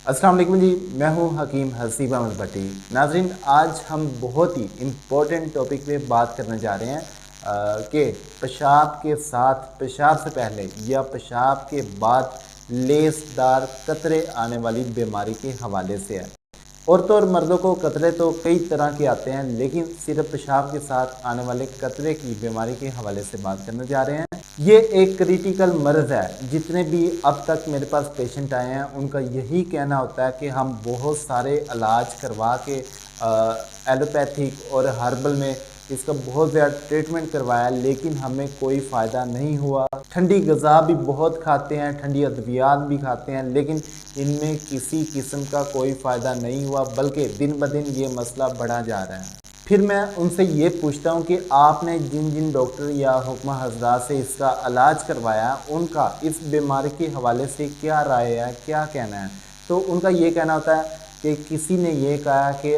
अस्सलाम वालेकुम जी, मैं हूं हकीम हसीब अहमद भट्टी। नाजरीन, आज हम बहुत ही इम्पोर्टेंट टॉपिक पे बात करने जा रहे हैं कि पेशाब के साथ, पेशाब से पहले या पेशाब के बाद लेसदार कतरे आने वाली बीमारी के हवाले से है। औरतों और मर्दों को कतरे तो कई तरह के आते हैं, लेकिन सिर्फ पेशाब के साथ आने वाले कतरे की बीमारी के हवाले से बात करने जा रहे हैं। ये एक क्रिटिकल मर्ज़ है। जितने भी अब तक मेरे पास पेशेंट आए हैं, उनका यही कहना होता है कि हम बहुत सारे इलाज करवा के एलोपैथिक और हर्बल में इसका बहुत ज़्यादा ट्रीटमेंट करवाया, लेकिन हमें कोई फ़ायदा नहीं हुआ। ठंडी ग़िज़ा भी बहुत खाते हैं, ठंडी अद्वियात भी खाते हैं, लेकिन इनमें किसी किस्म का कोई फ़ायदा नहीं हुआ, बल्कि दिन ब दिन ये मसला बढ़ा जा रहा है। फिर मैं उनसे ये पूछता हूँ कि आपने जिन जिन डॉक्टर या हुक्मा हजरात से इसका इलाज करवाया, उनका इस बीमारी के हवाले से क्या राय है, क्या कहना है। तो उनका ये कहना होता है कि किसी ने ये कहा कि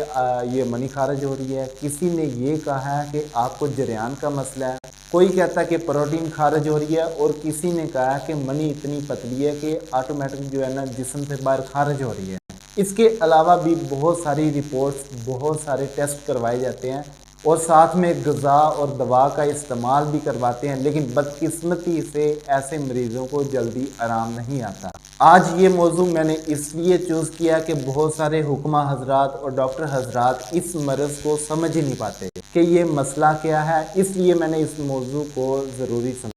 ये मनी खारिज हो रही है, किसी ने ये कहा है कि आपको जरियान का मसला है, कोई कहता है कि प्रोटीन खारिज हो रही है, और किसी ने कहा कि मनी इतनी पतली है कि ऑटोमेटिक जो है ना जिस्म से बाहर खारिज हो रही है। इसके अलावा भी बहुत सारी रिपोर्ट्स, बहुत सारे टेस्ट करवाए जाते हैं और साथ में ग़िज़ा और दवा का इस्तेमाल भी करवाते हैं, लेकिन बदकिस्मती से ऐसे मरीज़ों को जल्दी आराम नहीं आता। आज ये मौजू मैंने इसलिए चूज़ किया कि बहुत सारे हुक्मा हजरात और डॉक्टर हजरात इस मर्ज़ को समझ ही नहीं पाते कि ये मसला क्या है, इसलिए मैंने इस मौजू को ज़रूरी समझा।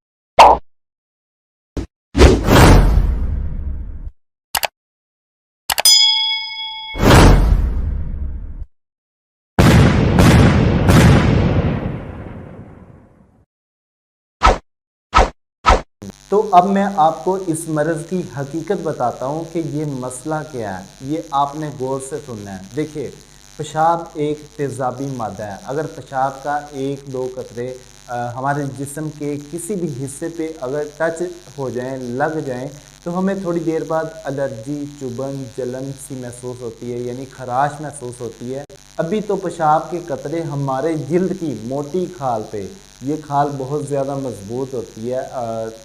तो अब मैं आपको इस मर्ज़ की हकीकत बताता हूँ कि ये मसला क्या है। ये आपने गौर से सुनना है। देखिए, पेशाब एक तेज़ाबी मादा है। अगर पेशाब का एक दो कतरे हमारे जिस्म के किसी भी हिस्से पे अगर टच हो जाएं, लग जाएं, तो हमें थोड़ी देर बाद एलर्जी, चुभन, जलन सी महसूस होती है, यानी खराश महसूस होती है। अभी तो पेशाब के कतरे हमारे जिल्द की मोटी खाल पे, ये खाल बहुत ज़्यादा मजबूत होती है,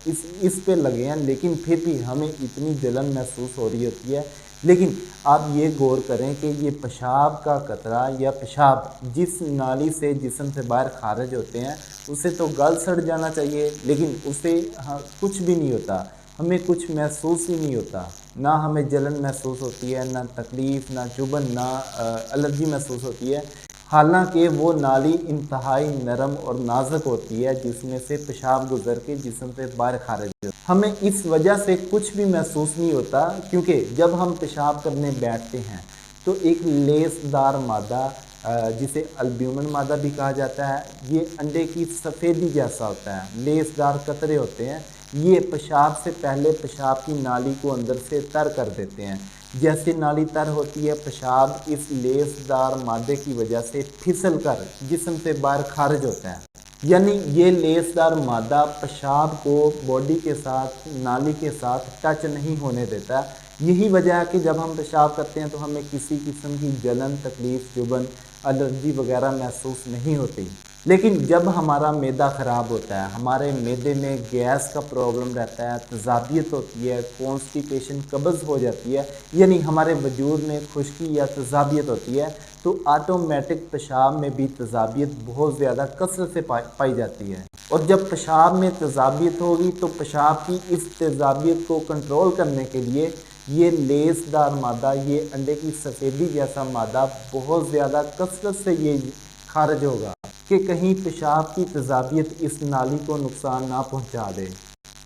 इस पे लगे हैं, लेकिन फिर भी हमें इतनी जलन महसूस हो रही होती है। लेकिन आप ये गौर करें कि ये पेशाब का कतरा या पेशाब जिस नाली से जिस्म से बाहर खारिज होते हैं, उसे तो गल सड़ जाना चाहिए, लेकिन उससे कुछ भी नहीं होता, हमें कुछ महसूस ही नहीं होता। ना हमें जलन महसूस होती है, ना तकलीफ़, ना चुभन, ना एलर्जी महसूस होती है। हालांकि वो नाली इंतहाई नरम और नाजुक होती है, जिसमें से पेशाब गुजर के जिस्म से बाहर खारिज होता है। हमें इस वजह से कुछ भी महसूस नहीं होता, क्योंकि जब हम पेशाब करने बैठते हैं तो एक लेसदार मादा, जिसे अल्ब्यूमिन मादा भी कहा जाता है, ये अंडे की सफ़ेदी जैसा होता है, लेसदार कतरे होते हैं। ये पेशाब से पहले पेशाब की नाली को अंदर से तर कर देते हैं। जैसे नाली तर होती है, पेशाब इस लेसदार मादे की वजह से फिसल कर जिस्म से बाहर खारिज होता है। यानी ये लेसदार मादा पेशाब को बॉडी के साथ, नाली के साथ टच नहीं होने देता। यही वजह है कि जब हम पेशाब करते हैं तो हमें किसी किस्म की जलन, तकलीफ़, चुभन, एलर्जी वगैरह महसूस नहीं होती। लेकिन जब हमारा मैदा ख़राब होता है, हमारे मैदे में गैस का प्रॉब्लम रहता है, तेज़ाबियत होती है, कॉन्स्टिपेशन, कब्ज़ हो जाती है, यानी हमारे वजूद में खुश्की या तेज़ाबियत होती है, तो ऑटोमेटिक पेशाब में भी तेज़ाबियत बहुत ज़्यादा कसरत से पाई जाती है। और जब पेशाब में तेज़ाबियत होगी तो पेशाब की इस तेज़ाबियत को कंट्रोल करने के लिए ये लेसदार मादा, ये अंडे की सफ़ेदी जैसा मादा बहुत ज़्यादा कसरत से ये खारिज होगा कि कहीं पेशाब की तेज़ाबियत इस नाली को नुकसान ना पहुंचा दे।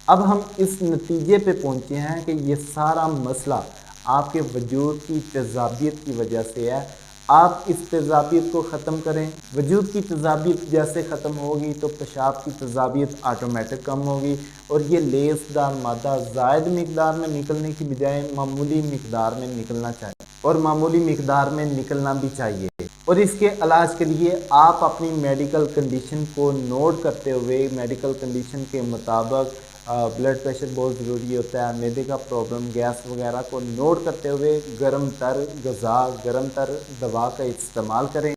अब हम इस नतीजे पे पहुंचे हैं कि ये सारा मसला आपके वजूद की तेज़ाबियत की वजह से है। आप इस तेज़ाबियत को ख़त्म करें। वजूद की तेज़ाबियत जैसे ख़त्म होगी तो पेशाब की तेज़ाबियत ऑटोमेटिक कम होगी, और ये लेसदार मादा ज़ायद मिक़दार में निकलने की बजाय मामूली मिक़दार में निकलना चाहिए, और मामूली मिक़दार में निकलना भी चाहिए। और इसके इलाज के लिए आप अपनी मेडिकल कंडीशन को नोट करते हुए, मेडिकल कंडीशन के मुताबिक, ब्लड प्रेशर बहुत ज़रूरी होता है, मैदे का प्रॉब्लम, गैस वगैरह को नोट करते हुए गर्म तर ग़िज़ा, गर्म तर दवा का इस्तेमाल करें।